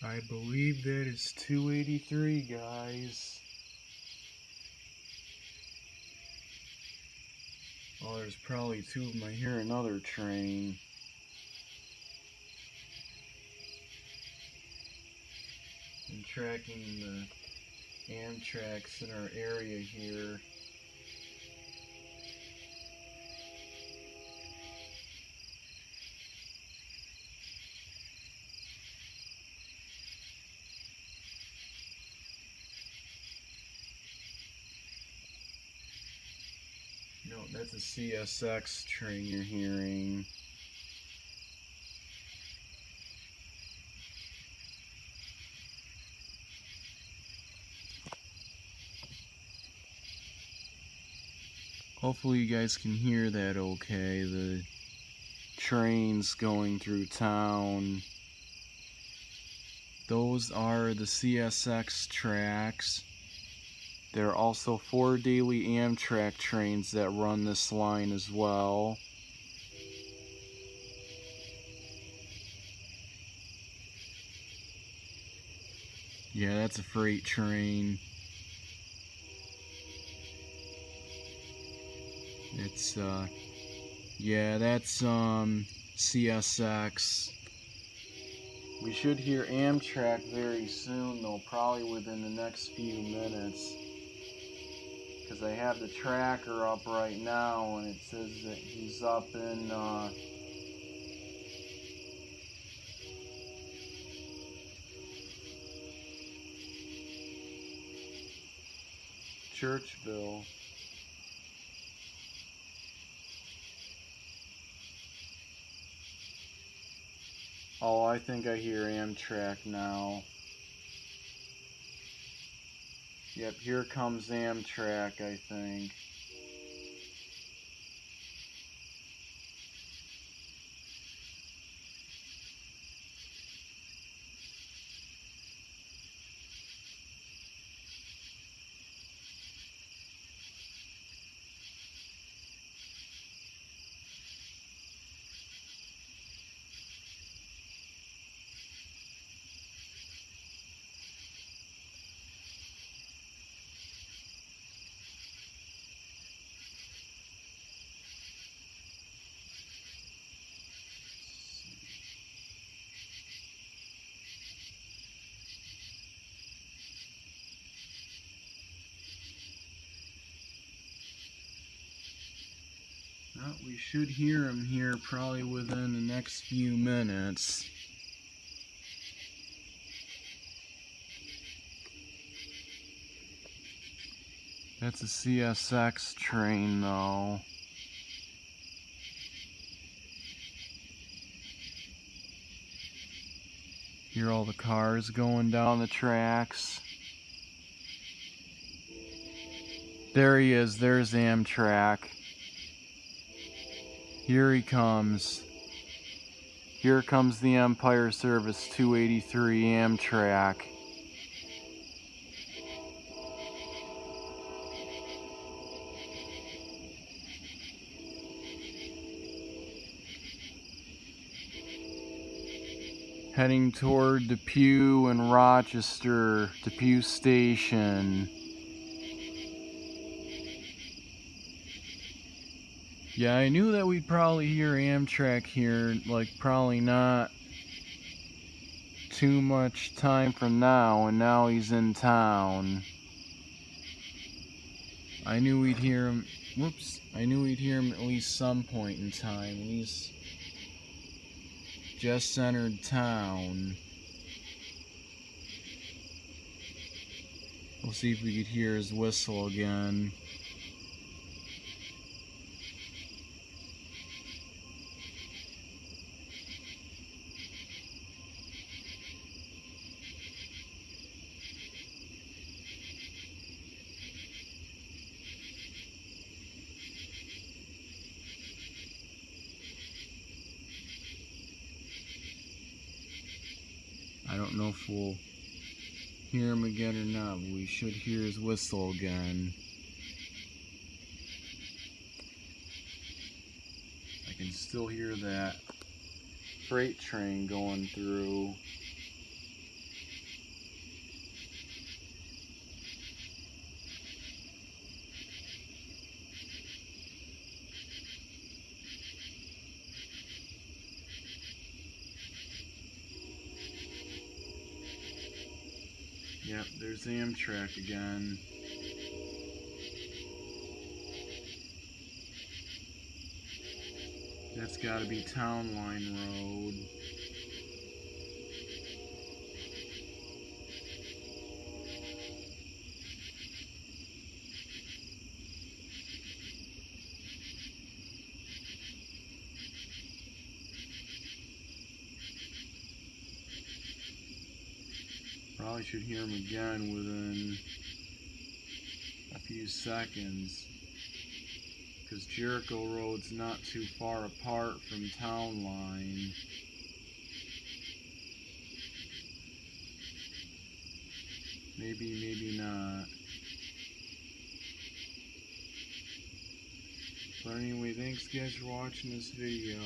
I believe that is 283, guys. Oh, there's probably two of them. I hear another train. I'm tracking the Amtraks in our area here. No, that's a CSX train you're hearing. Hopefully you guys can hear that okay. The trains going through town. Those are the CSX tracks. There are also 4 daily Amtrak trains that run this line as well. Yeah, that's a freight train. It's yeah, that's CSX. We should hear Amtrak very soon though, probably within the next few minutes. Because I have the tracker up right now and it says that he's up in Churchville. Oh, I think I hear Amtrak now. Yep, here comes Amtrak, I think. Well, we should hear him here probably within the next few minutes. That's a CSX train though. Hear all the cars going down the tracks. There he is, there's Amtrak. Here he comes. Here comes the Empire Service 283 Amtrak. Heading toward Depew and Rochester, Depew Station. Yeah, I knew that we'd probably hear Amtrak here, like probably not too much time from now, and now he's in town. I knew we'd hear him, I knew we'd hear him at least some point in time, at least just entered town. We'll see if we could hear his whistle again. I don't know if we'll hear him again or not, but we should hear his whistle again. I can still hear that freight train going through. Yep, there's Amtrak again. That's got to be Town Line Road. Probably should hear him again within a few seconds, because Jericho Road's not too far apart from Town Line. Maybe, maybe not. But anyway, thanks guys for watching this video.